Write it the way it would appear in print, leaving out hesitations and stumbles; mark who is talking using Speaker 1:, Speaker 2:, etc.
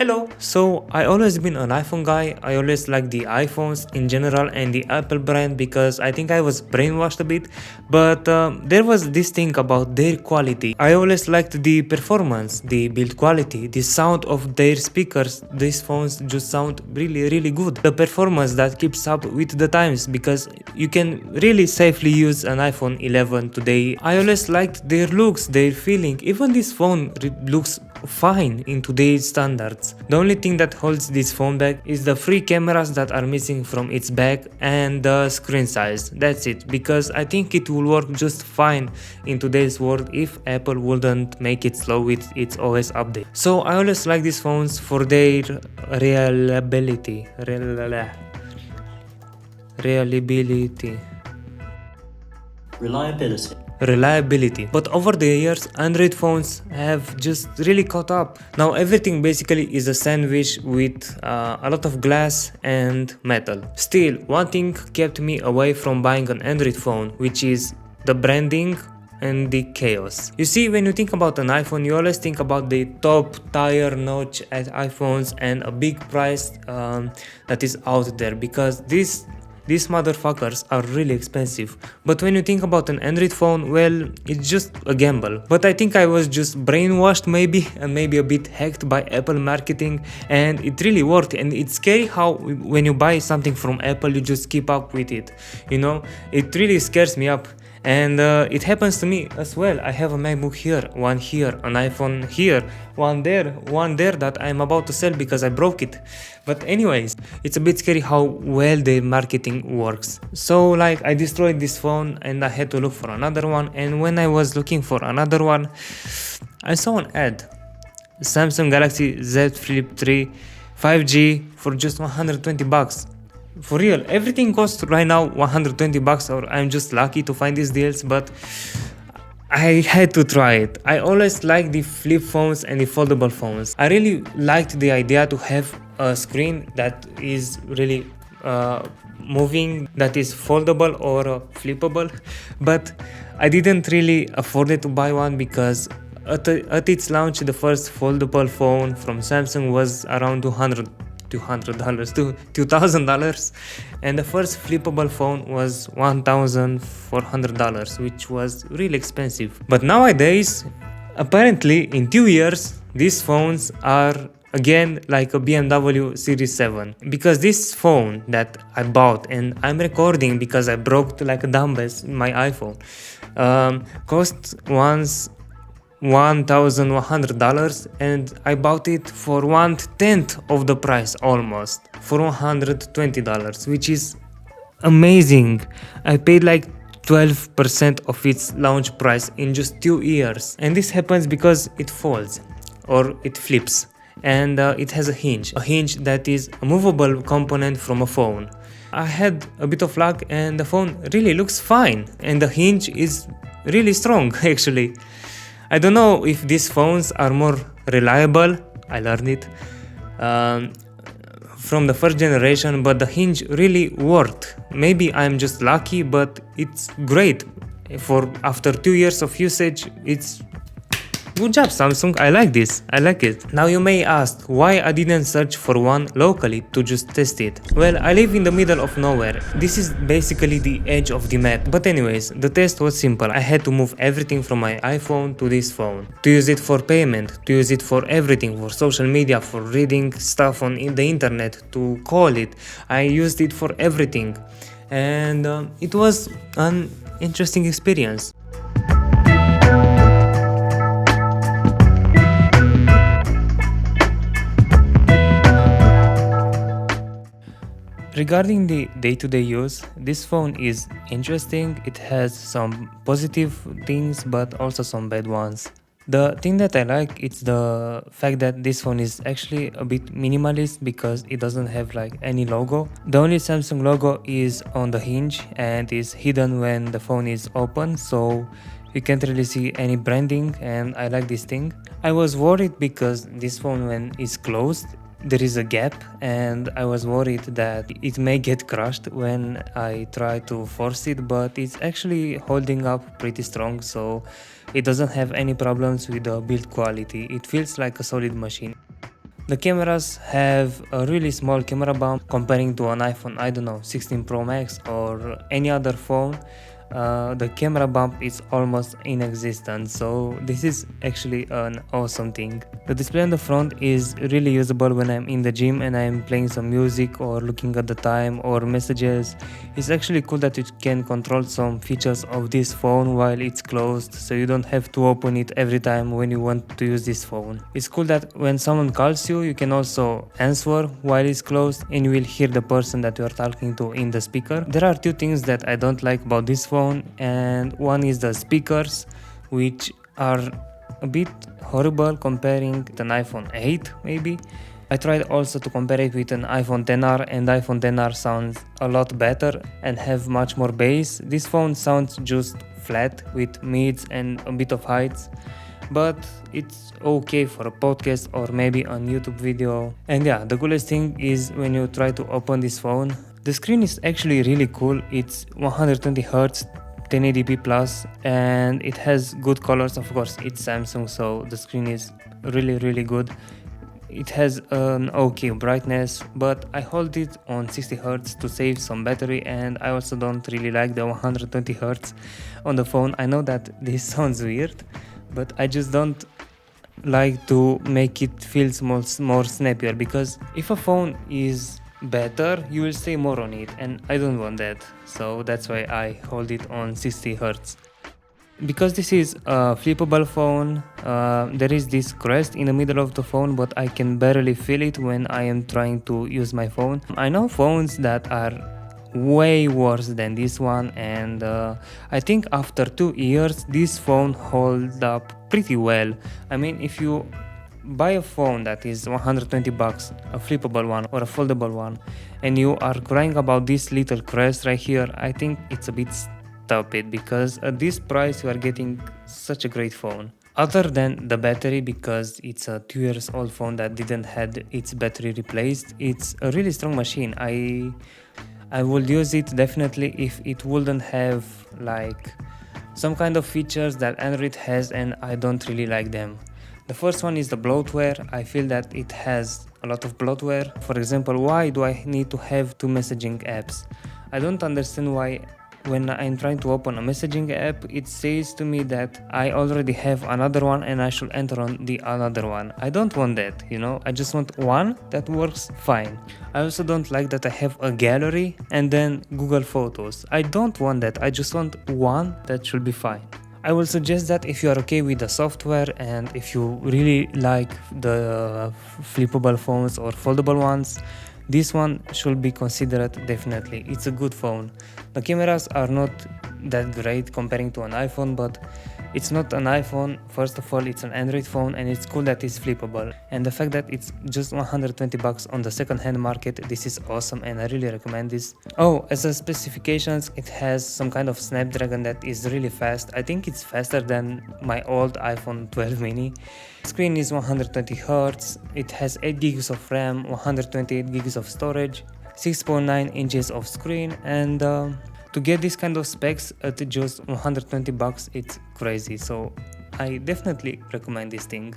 Speaker 1: Hello! So, I always been an iPhone guy. I always like the iPhones in general and the Apple brand because I think I was brainwashed a bit. But there was this thing about their quality. I always liked the performance, the build quality, the sound of their speakers. These phones just sound really good. The performance that keeps up with the times because you can really safely use an iPhone 11 today. I always liked their looks, their feeling. Even this phone looks fine in today's standards. The only thing that holds this phone back is the three cameras that are missing from its back and the screen size. That's it, because I think it will work just fine in today's world if Apple wouldn't make it slow with its OS update. So I always like these phones for their reliability. Reliability. But over the years, Android phones have just really caught up. Now everything basically is a sandwich with a lot of glass and metal. Still, one thing kept me away from buying an Android phone, which is the branding and the chaos. You see, when you think about an iPhone, you always think about the top tier notch at iPhones and a big price that is out there, because these motherfuckers are really expensive. But when you think about an Android phone, well, it's just a gamble. But I think I was just brainwashed maybe, and maybe a bit hacked by Apple marketing, and it really worked. And it's scary how when you buy something from Apple, you just keep up with it. You know, it really scares me up. And it happens to me as well. I have a MacBook here, one here, an iPhone here, one there that I'm about to sell because I broke it. But anyways, it's a bit scary how well their marketing works. So like, I destroyed this phone and I had to look for another one. And when I was looking for another one, I saw an ad. Samsung Galaxy Z Flip 3 5G for just 120 bucks. For real, everything costs right now 120 bucks, or I'm just lucky to find these deals, but I had to try it. I always liked the flip phones and the foldable phones. I really liked the idea to have a screen that is really moving, that is foldable or flippable, but I didn't really afford it to buy one because at its launch, the first foldable phone from Samsung was around $200 to $2,000, and the first flippable phone was $1,400, which was really expensive. But nowadays, apparently in 2 years, these phones are again like a BMW Series 7, because this phone that I bought, and I'm recording because I broke like a dumbass my iPhone, cost once $1,100, and I bought it for 1/10 of the price, almost, for $120, which is amazing. I paid like 12% of its launch price in just 2 years, and this happens because it folds or it flips, and it has a hinge that is a movable component from a phone. I had a bit of luck and the phone really looks fine, and the hinge is really strong actually. I don't know if these phones are more reliable, I learned it from the first generation, but the hinge really worked. Maybe I'm just lucky, but it's great. For after 2 years of usage, it's good job, Samsung. I like this. I like it. Now you may ask why I didn't search for one locally to just test it. Well, I live in the middle of nowhere. This is basically the edge of the map. But anyways, the test was simple. I had to move everything from my iPhone to this phone. To use it for payment, to use it for everything, for social media, for reading stuff on the internet, to call it. I used it for everything. And it was an interesting experience. Regarding the day-to-day use, this phone is interesting. It has some positive things but also some bad ones. The thing that I like is the fact that this phone is actually a bit minimalist because it doesn't have like any logo. The only Samsung logo is on the hinge and is hidden when the phone is open, so you can't really see any branding, and I like this thing. I was worried because this phone, when it's closed, there is a gap, and I was worried that it may get crushed when I try to force it, but it's actually holding up pretty strong, so it doesn't have any problems with the build quality. It feels like a solid machine. The cameras have a really small camera bump comparing to an iPhone, I don't know, 16 Pro Max or any other phone. The camera bump is almost inexistent, so this is actually an awesome thing. The display on the front is really usable when I'm in the gym and I'm playing some music or looking at the time or messages. It's actually cool that you can control some features of this phone while it's closed, so you don't have to open it every time when you want to use this phone. It's cool that when someone calls you, you can also answer while it's closed and you will hear the person that you are talking to in the speaker. There are two things that I don't like about this phone, and one is the speakers, which are a bit horrible comparing to an iPhone 8 maybe. I tried also to compare it with an iPhone XR, and iPhone XR sounds a lot better and have much more bass. This phone sounds just flat with mids and a bit of heights, but it's okay for a podcast or maybe a YouTube video. And yeah, the coolest thing is when you try to open this phone, the screen is actually really cool. It's 120Hz 1080p plus, and it has good colors. Of course, it's Samsung, so the screen is really good. It has an okay brightness, but I hold it on 60Hz to save some battery, and I also don't really like the 120Hz on the phone. I know that this sounds weird, but I just don't like to make it feel more snappier, because if a phone is better, you will stay more on it, and I don't want that, so that's why I hold it on 60Hz. Because this is a flippable phone, there is this crest in the middle of the phone, but I can barely feel it when I am trying to use my phone. I know phones that are way worse than this one, and I think after 2 years this phone holds up pretty well. I mean, if you buy a phone that is 120 bucks, a flippable one or a foldable one, and you are crying about this little crest right here, I think it's a bit stupid, because at this price you are getting such a great phone. Other than the battery, because it's a 2 years old phone that didn't had its battery replaced, it's a really strong machine. I would use it definitely if it wouldn't have like some kind of features that Android has, and I don't really like them. The first one is the bloatware. I feel that it has a lot of bloatware. For example, why do I need to have two messaging apps? I don't understand why when I'm trying to open a messaging app, it says to me that I already have another one and I should enter on the another one. I don't want that, you know, I just want one that works fine. I also don't like that I have a gallery and then Google Photos. I don't want that, I just want one that should be fine. I will suggest that if you are okay with the software and if you really like the flippable phones or foldable ones, this one should be considered definitely. It's a good phone. The cameras are not that great comparing to an iPhone, but it's not an iPhone. First of all, it's an Android phone, and it's cool that it's flippable. And the fact that it's just 120 bucks on the second-hand market, this is awesome, and I really recommend this. Oh, as a specifications, it has some kind of Snapdragon that is really fast. I think it's faster than my old iPhone 12 mini. Screen is 120Hz, it has 8 gigs of RAM, 128 gigs of storage, 6.9 inches of screen, and to get this kind of specs at just 120 bucks, it's crazy, so I definitely recommend this thing.